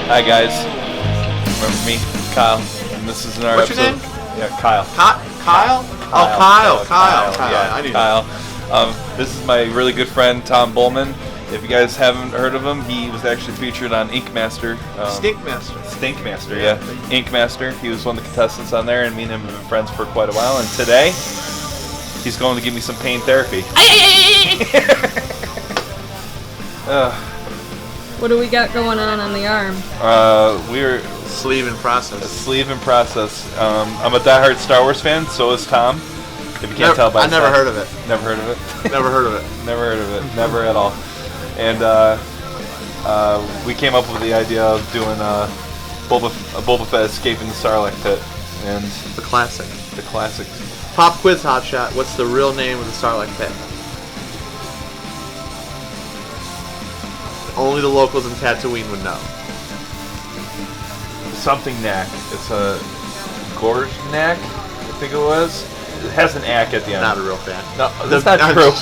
Hi guys, remember me, Kyle, and this is another What's your episode. name? Yeah, Kyle. Kyle? Kyle. Yeah, I knew Kyle. This is my really good friend Thom Bulman. If you guys haven't heard of him, he was actually featured on Ink Master. Stink Master, yeah. Ink Master. He was one of the contestants on there, and me and him have been friends for quite a while. And today, he's going to give me some pain therapy. What do we got going on the arm? We're Sleeve in process. sleeve in process. I'm a diehard Star Wars fan, so is Tom. If you can't tell by I never heard of it. Never heard of it. Never heard of it. Never heard of it. Never at all. And we came up with the idea of doing a Boba Fett escaping the Sarlacc pit, and The classic. the classic. Pop quiz hotshot. What's the real name of the Sarlacc pit? Only the locals in Tatooine would know. Something knack. It's a gorge knack, I think it was. It has an ack at the end. Not a real fan. No, that's not true.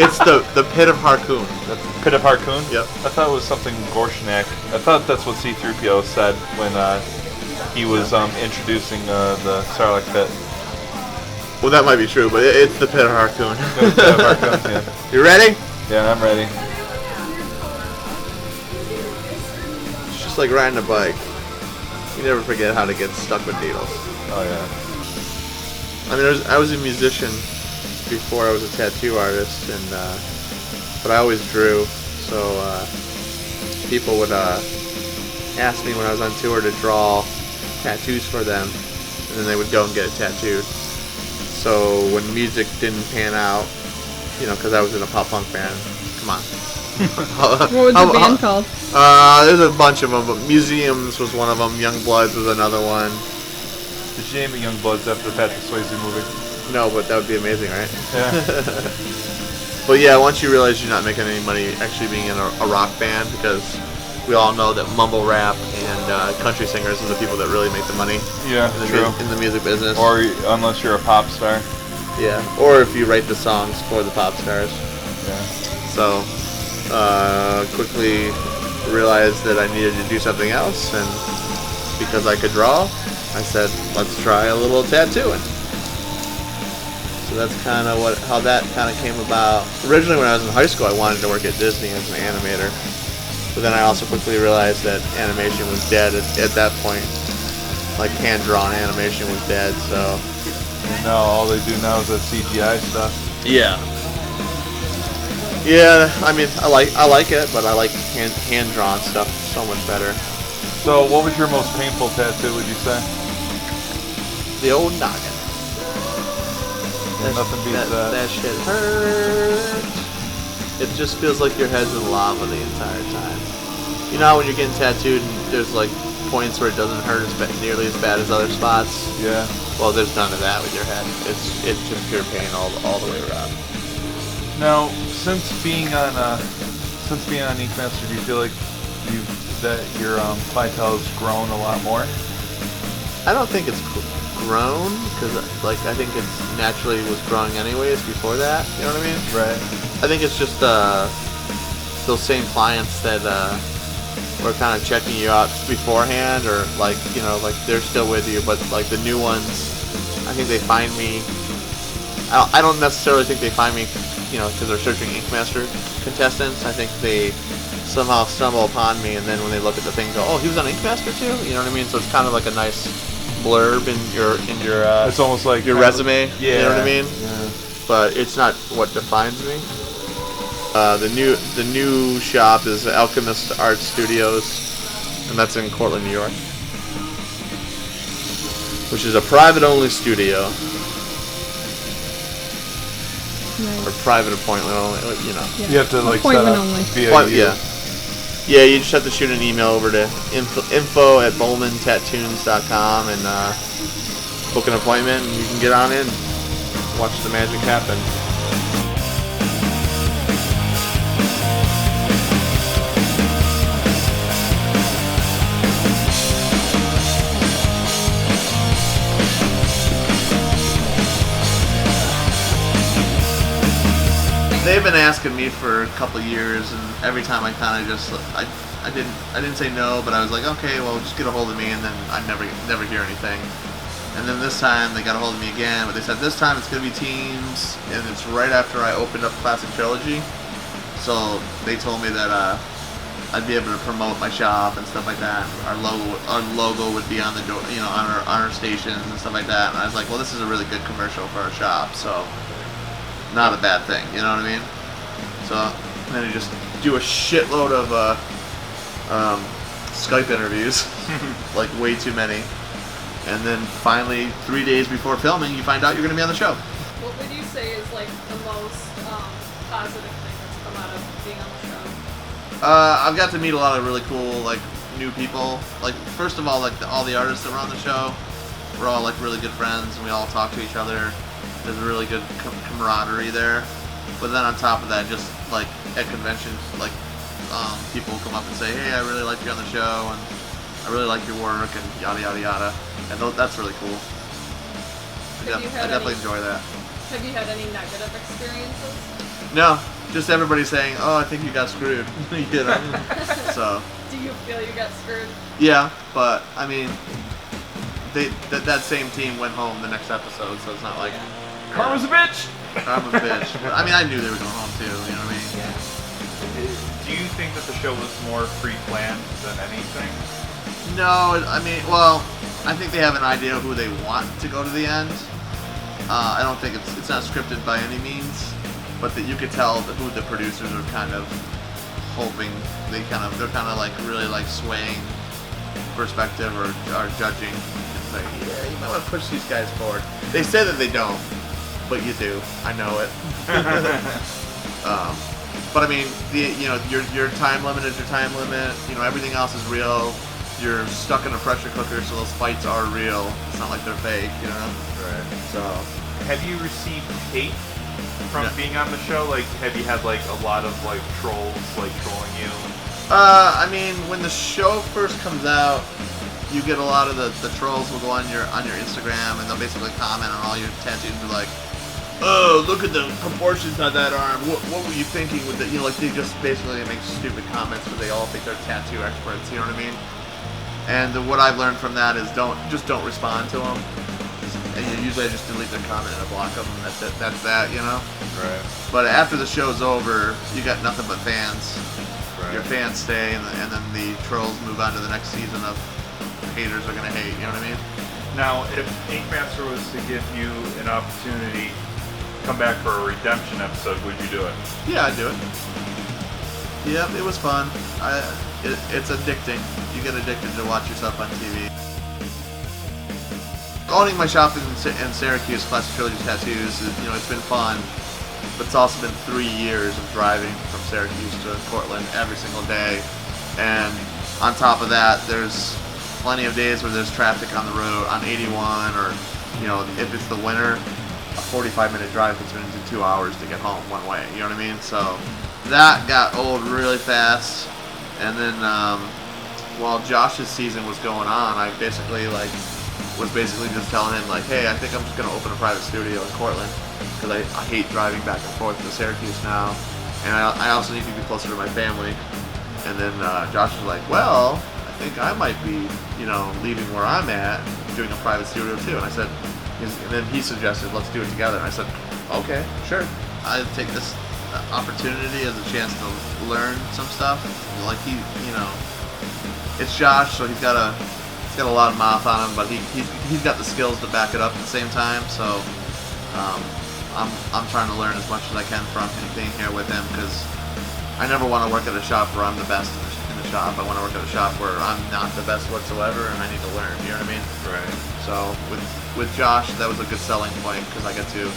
It's the Pit of Harkoon. That's Pit of Harkoon? Yep. I thought it was something Gorshnak. I thought that's what C-3PO said when he was introducing the Sarlacc pit. Well, that might be true, but it's the Pit of Harkoon. The Pit of Harkoon, yeah. You ready? Yeah, I'm ready. It's just like riding a bike. You never forget how to get stuck with needles. Oh, yeah. I mean, I was a musician before I was a tattoo artist, and but I always drew. So people would ask me when I was on tour to draw tattoos for them, and then they would go and get it tattooed. So when music didn't pan out, you know, because I was in a pop punk band. Come on. What was the band called? There's a bunch of them, but Museums was one of them. Young Bloods was another one. Did you name it Young Bloods after the Patrick Swayze movie? No, but that would be amazing, right? Yeah. But yeah, once you realize you're not making any money actually being in a rock band, because we all know that mumble rap and country singers are the people that really make the money Yeah, true. in the music business. Or unless you're a pop star. Yeah, or if you write the songs for the pop stars. Yeah. So, quickly realized that I needed to do something else, and because I could draw, I said, let's try a little tattooing. So that's kind of how that kind of came about. Originally, when I was in high school, I wanted to work at Disney as an animator. But then I also quickly realized that animation was dead at that point. Like hand-drawn animation was dead, so... And now all they do now is that CGI stuff. Yeah. Yeah, I mean, I like it, but I like hand-drawn stuff so much better. So what was your most painful tattoo, would you say? The old noggin. Nothing beats that. That shit hurt. It just feels like your head's in lava the entire time. You know how when you're getting tattooed and there's like points where it doesn't hurt nearly as bad as other spots? Yeah. Well, there's none of that with your head. It's just pure pain all the way around. Now, since being on Ink Master, do you feel like that your clientele has grown a lot more? I don't think it's grown, because like I think it naturally was growing anyways before that. You know what I mean? Right. I think it's just those same clients that were kind of checking you out beforehand, or like, you know, like they're still with you, but like the new ones, I think they find me. I don't necessarily think they find me, you know, because they're searching Ink Master contestants. I think they somehow stumble upon me, and then when they look at the thing, go, "Oh, he was on Ink Master too." You know what I mean? So it's kind of like a nice blurb in your. It's almost like your resume. Yeah. You know what I mean? Yeah. But it's not what defines me. The new shop is Alchemist Art Studios, and that's in Cortland, New York, which is a private-only studio. Nice. Or private appointment only, you know. Yeah. You have to like Appointment set up only. via you. Yeah, you just have to shoot an email over to info@bowmantattoons.com and book an appointment, and you can get on in and watch the magic happen. They've been asking me for a couple of years, and every time I kind of just, I didn't say no, but I was like, okay, well, just get a hold of me, and then I never hear anything. And then this time they got a hold of me again, but they said this time it's gonna be teams, and it's right after I opened up Classic Trilogy. So they told me that I'd be able to promote my shop and stuff like that. Our logo would be on the door, you know, on our stations and stuff like that. And I was like, well, this is a really good commercial for our shop, so not a bad thing, you know what I mean? So then I just do a shitload of Skype interviews, like way too many. And then finally, 3 days before filming, you find out you're going to be on the show. What would you say is like the most positive thing that's come out of being on the show? I've got to meet a lot of really cool, like, new people. Like, first of all, like, all the artists that were on the show, we're all, like, really good friends, and we all talk to each other. There's a really good camaraderie there. But then on top of that, just, like, at conventions, like, people will come up and say, hey, I really like you on the show, and I really like your work, and yada, yada, yada. And that's really cool. I definitely enjoy that. Have you had any negative experiences? No, just everybody saying, oh, I think you got screwed. You know? So. Do you feel you got screwed? Yeah, but, I mean, that same team went home the next episode, so it's not like... Karma's a bitch! Karma's a bitch. But, I mean, I knew they were going home too, you know what I mean? Yeah. Do you think that the show was more pre-planned than anything? No, I mean, well, I think they have an idea of who they want to go to the end. I don't think it's not scripted by any means, but that you could tell who the producers are kind of hoping they're kind of like really like swaying perspective or judging. It's like, yeah, you might want to push these guys forward. They say that they don't, but you do. I know it. But I mean, your time limit is your time limit. You know, everything else is real. You're stuck in a pressure cooker, so those fights are real. It's not like they're fake, you know? Right. So. Have you received hate from being on the show? Like, have you had, like, a lot of, like, trolls, like, trolling you? I mean, when the show first comes out, you get a lot of the trolls will go on your Instagram, and they'll basically comment on all your tattoos and be like, oh, look at the proportions on that arm. What were you thinking with it? You know, like, they just basically make stupid comments, but they all think they're tattoo experts, you know what I mean? And what I've learned from that is don't respond to them. And usually I just delete their comment and I block them, and that's it. That's that, you know? Right. But after the show's over, you got nothing but fans. Right. Your fans stay, and then the trolls move on to the next season of haters are gonna hate, you know what I mean? Now, if Ink Master was to give you an opportunity to come back for a redemption episode, would you do it? Yeah, I'd do it. Yep, it was fun. It's addicting. You get addicted to watch yourself on TV. Owning my shop in Syracuse, Classic Trilogy Tattoos, it's been fun, but it's also been 3 years of driving from Syracuse to Portland every single day. And on top of that, there's plenty of days where there's traffic on the road, on 81, or, if it's the winter, a 45-minute drive can turn into 2 hours to get home one way, you know what I mean? So that got old really fast. And then while Josh's season was going on, I was basically just telling him, like, hey, I think I'm just going to open a private studio in Cortland, because I hate driving back and forth to Syracuse now, and I also need to be closer to my family. And then Josh was like, well, I think I might be, leaving where I'm at, doing a private studio too. And I said, and then he suggested, let's do it together. And I said, okay, sure. I take this opportunity as a chance to learn some stuff. Like it's Josh, so he's got a lot of mouth on him, but he's got the skills to back it up at the same time. So I'm trying to learn as much as I can from him, being here with him, because I never want to work at a shop where I'm the best in the shop. I want to work at a shop where I'm not the best whatsoever, and I need to learn. You know what I mean? Right. So with Josh, that was a good selling point, because I get to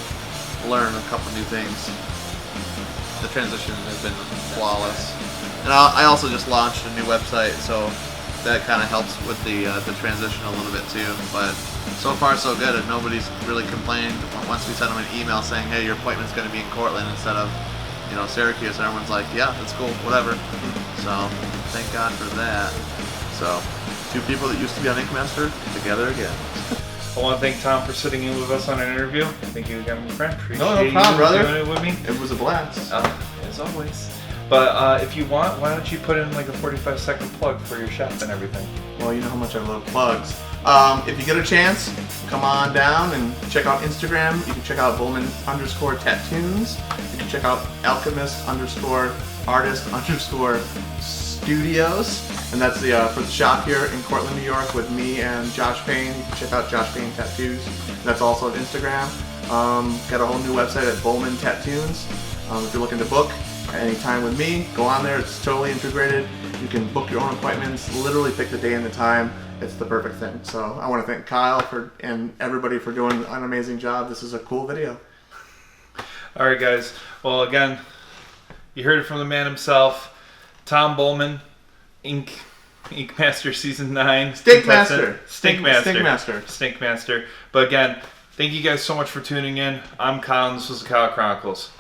learn a couple new things. The transition has been flawless. And I also just launched a new website, so that kind of helps with the transition a little bit too. But so far so good, and nobody's really complained once we sent them an email saying, hey, your appointment's going to be in Cortland instead of Syracuse, and everyone's like, yeah, that's cool, whatever. So thank God for that. So 2 people that used to be on Ink Master together again. I want to thank Thom for sitting in with us on an interview. Thank you again, my friend. Appreciate no problem, brother. Doing it with me. It was a blast. As always. But if you want, why don't you put in like a 45-second plug for your shop and everything? Well, you know how much I love plugs. If you get a chance, come on down and check out Instagram. You can check out Bulman_tattoos. You can check out Alchemist_artist_studios. And that's for the shop here in Cortland, New York with me and Josh Payne. You can check out Josh Payne Tattoos. And that's also on Instagram. Got a whole new website at Bulman Tattoos. If you're looking to book any time with me, go on there. It's totally integrated. You can book your own appointments, literally pick the day and the time. It's the perfect thing. So I want to thank Kyle and everybody for doing an amazing job. This is a cool video. All right, guys. Well, again, you heard it from the man himself, Thom Bulman, Ink Master Season 9. Stinkmaster. Stinkmaster. But again, thank you guys so much for tuning in. I'm Kyle, and this was the Kyle Chronicles.